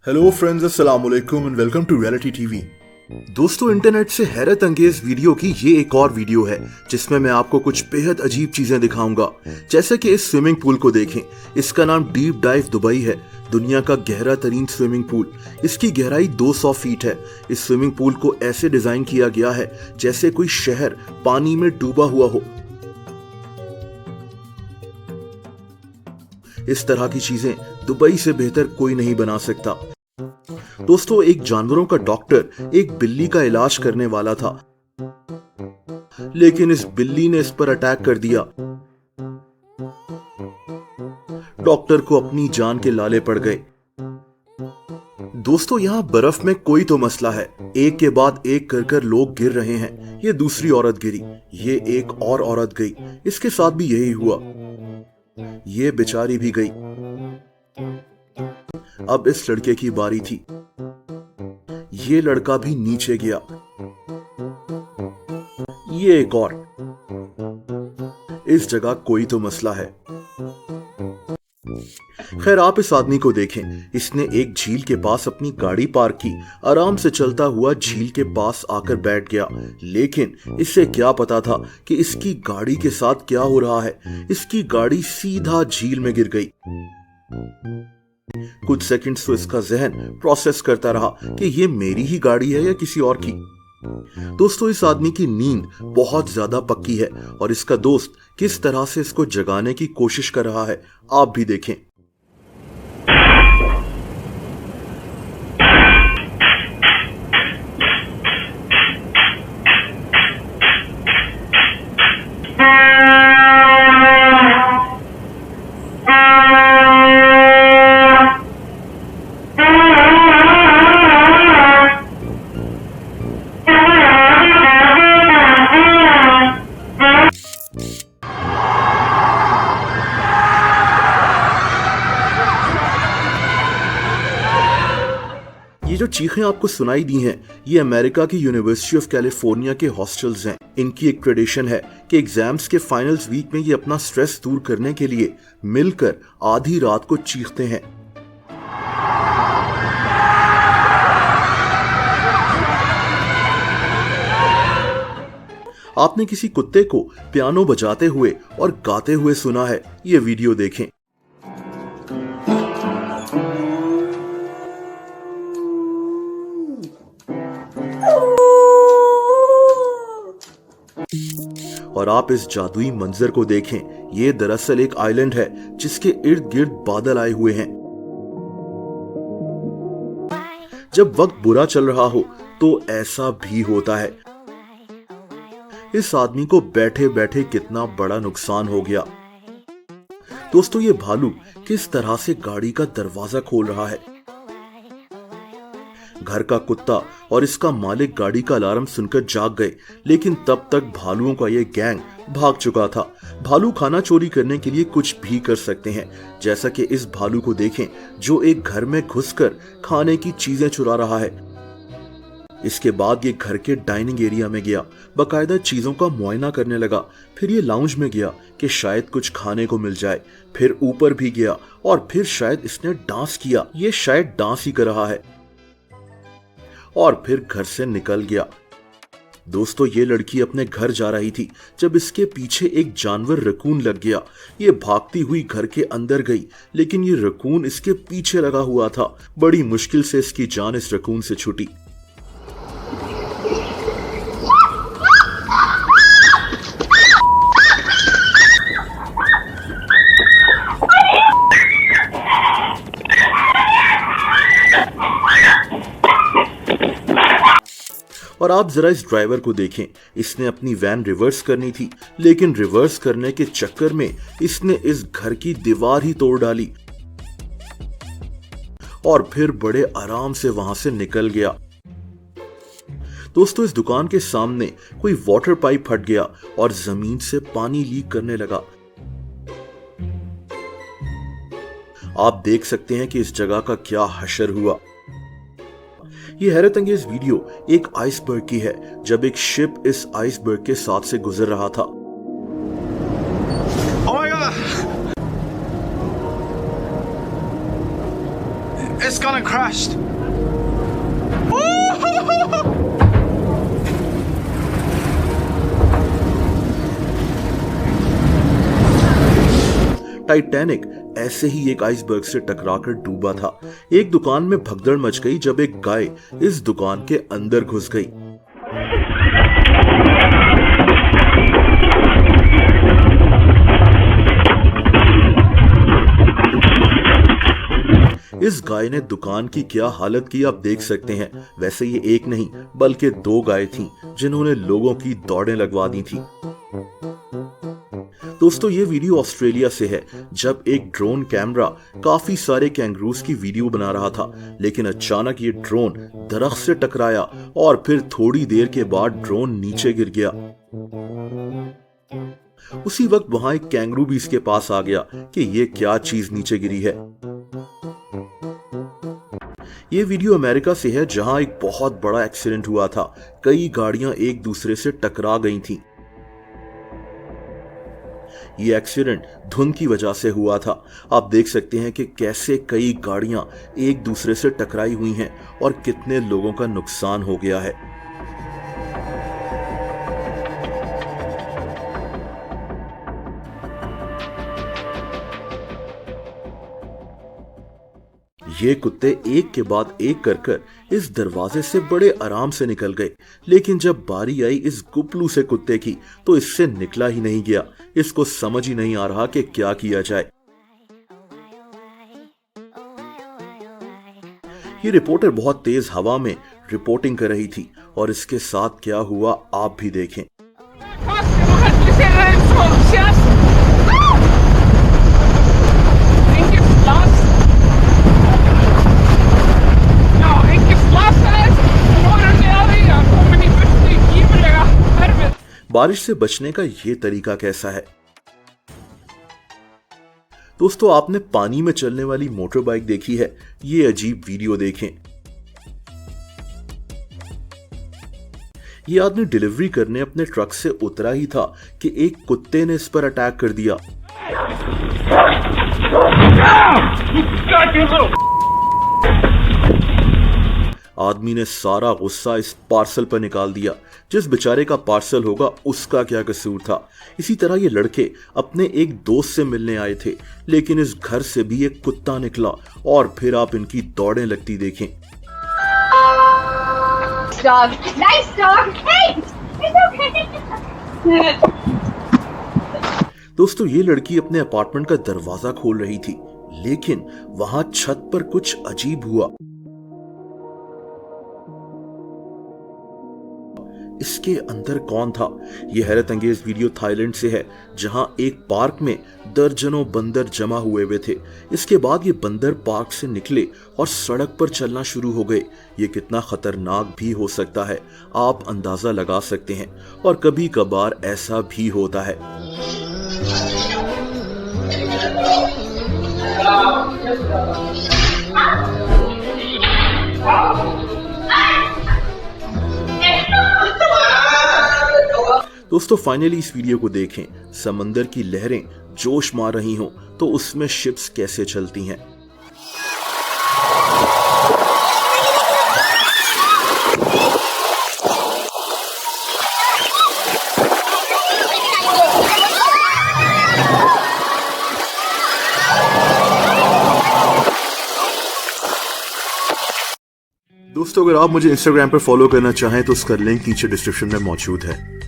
Hello friends, अस्सलाम वालेकुम and welcome to reality TV. दोस्तों, इंटरनेट से हैरत अंगेज वीडियो की ये एक और वीडियो है जिसमें मैं आपको कुछ बेहद अजीब चीजें दिखाऊंगा। जैसे कि इस स्विमिंग पूल को देखें। इसका नाम डीप डाइव दुबई है, दुनिया का गहरा तरीन स्विमिंग पूल। इसकी गहराई 200 फीट है। इस स्विमिंग पूल को ऐसे डिजाइन किया गया है जैसे कोई शहर पानी में डूबा हुआ हो। इस तरह की चीजें दुबई से बेहतर कोई नहीं बना सकता। दोस्तों, एक जानवरों का डॉक्टर एक बिल्ली का इलाज करने वाला था, लेकिन इस बिल्ली ने इस पर अटैक कर दिया। डॉक्टर को अपनी जान के लाले पड़ गए। दोस्तों, यहां बर्फ में कोई तो मसला है। एक के बाद एक कर लोग गिर रहे हैं। ये दूसरी औरत गिरी, ये एक और औरत गई, इसके साथ भी यही हुआ। ये बेचारी भी गई। अब इस लड़के की बारी थी। ये लड़का भी नीचे गया। ये एक और। इस जगह कोई तो मसला है। खैर, आप इस आदमी को देखें। इसने एक झील के पास अपनी गाड़ी पार्क की, आराम से चलता हुआ झील के पास आकर बैठ गया। लेकिन इसे क्या पता था कि इसकी गाड़ी के साथ क्या हो रहा है। इसकी गाड़ी सीधा झील में गिर गई। कुछ सेकंड्स तो इसका जहन प्रोसेस करता रहा कि ये मेरी ही गाड़ी है या किसी और की। दोस्तों, इस आदमी की नींद बहुत ज्यादा पक्की है और इसका दोस्त किस तरह से इसको जगाने की कोशिश कर रहा है, आप भी देखें। ये जो चीखें आपको सुनाई दी हैं, ये अमेरिका की यूनिवर्सिटी ऑफ कैलिफोर्निया के हॉस्टल्स हैं। इनकी एक ट्रेडिशन है कि एग्जाम्स के फाइनल्स वीक में ये अपना स्ट्रेस दूर करने के लिए मिलकर आधी रात को चीखते हैं। आपने किसी कुत्ते को पियानो बजाते हुए और गाते हुए सुना है? ये वीडियो देखें। और आप इस जादुई मंजर को देखें। ये दरअसल एक आइलैंड है जिसके इर्द गिर्द बादल आए हुए हैं। जब वक्त बुरा चल रहा हो तो ऐसा भी होता है। इस आदमी को बैठे बैठे कितना बड़ा नुकसान हो गया। दोस्तों, ये भालू किस तरह से गाड़ी का दरवाजा खोल रहा है। घर का कुत्ता और इसका मालिक गाड़ी का अलार्म सुनकर जाग गए, लेकिन तब तक भालुओं का यह गैंग भाग चुका था। भालू खाना चोरी करने के लिए कुछ भी कर सकते हैं, जैसा कि इस भालू को देखें जो एक घर में घुसकर खाने की चीजें चुरा रहा है। इसके बाद ये घर के डाइनिंग एरिया में गया, बकायदा चीजों का मुआयना करने लगा। फिर ये लाउंज में गया कि शायद कुछ खाने को मिल जाए। फिर ऊपर भी गया और फिर शायद इसने डांस किया। ये शायद डांस ही कर रहा है। और फिर घर से निकल गया। दोस्तों, ये लड़की अपने घर जा रही थी जब इसके पीछे एक जानवर रकून लग गया। ये भागती हुई घर के अंदर गई, लेकिन ये रकून इसके पीछे लगा हुआ था। बड़ी मुश्किल से इसकी जान इस रकून से छूटी। और आप जरा इस ड्राइवर को देखें। इसने अपनी वैन रिवर्स करनी थी, लेकिन रिवर्स करने के चक्कर में इसने इस घर की दीवार ही तोड़ डाली और फिर बड़े आराम से वहां से निकल गया। दोस्तों, इस दुकान के सामने कोई वाटर पाइप फट गया और जमीन से पानी लीक करने लगा। आप देख सकते हैं कि इस जगह का क्या हशर हुआ। ये हैरत अंगेज वीडियो एक आइसबर्ग की है, जब एक शिप इस आइसबर्ग के साथ से गुजर रहा था। Oh my God! It's gonna crashed. Titanic ऐसे ही एक आइसबर्ग से टकराकर डूबा था। एक दुकान में भगदड़ मच गई जब एक गाय इस दुकान के अंदर घुस गई। इस गाय ने दुकान की क्या हालत की आप देख सकते हैं। वैसे ये एक नहीं बल्कि 2 गाय थीं जिन्होंने लोगों की दौड़ें लगवा दी थी। दोस्तों ये वीडियो ऑस्ट्रेलिया से है, जब एक ड्रोन कैमरा काफी सारे कैंगरूज की वीडियो बना रहा था, लेकिन अचानक ये ड्रोन दरख्त से टकराया और फिर थोड़ी देर के बाद ड्रोन नीचे गिर गया। उसी वक्त वहां एक कैंगरू भी इसके पास आ गया कि ये क्या चीज नीचे गिरी है। ये वीडियो अमेरिका से है, जहां एक बहुत बड़ा एक्सीडेंट हुआ था। कई गाड़ियां एक दूसरे से टकरा गई थीं। ये एक्सीडेंट धुंध की वजह से हुआ था। आप देख सकते हैं कि कैसे कई गाड़ियां एक दूसरे से टकराई हुई हैं और कितने लोगों का नुकसान हो गया है। ये कुत्ते एक के बाद एक कर इस दरवाजे से बड़े आराम से निकल गए, लेकिन जब बारी आई इस गुपलू से कुत्ते की तो इससे निकला ही नहीं गया। इसको समझ ही नहीं आ रहा कि क्या किया जाए। ये रिपोर्टर बहुत तेज हवा में रिपोर्टिंग कर रही थी और इसके साथ क्या हुआ आप भी देखें। बारिश से बचने का ये तरीका कैसा है? दोस्तों आपने पानी में चलने वाली मोटर बाइक देखी है? ये अजीब वीडियो देखें। ये आदमी डिलीवरी करने अपने ट्रक से उतरा ही था कि एक कुत्ते ने इस पर अटैक कर दिया। आदमी ने सारा गुस्सा इस पार्सल पर निकाल दिया। जिस बेचारे का पार्सल होगा उसका क्या कसूर था। इसी तरह ये लड़के अपने एक दोस्त से मिलने आए थे, लेकिन इस घर से भी एक कुत्ता निकला और फिर आप इनकी दौड़ें लगती देखें। Nice dog. Hey, it's okay. दोस्तों ये लड़की अपने अपार्टमेंट का दरवाजा खोल रही थी, लेकिन वहां छत पर कुछ अजीब हुआ। इसके अंदर कौन था? यह हैरत अंगेज वीडियो थाईलैंड से है, जहां एक पार्क में दर्जनों बंदर जमा हुए थे। इसके बाद ये बंदर पार्क से निकले और सड़क पर चलना शुरू हो गए। ये कितना खतरनाक भी हो सकता है आप अंदाजा लगा सकते हैं, और कभी कभार ऐसा भी होता है। दोस्तों फाइनली इस वीडियो को देखें। समंदर की लहरें जोश मार रही हों तो उसमें शिप्स कैसे चलती हैं। दोस्तों अगर आप मुझे इंस्टाग्राम पर फॉलो करना चाहें तो उसका लिंक नीचे डिस्क्रिप्शन में मौजूद है।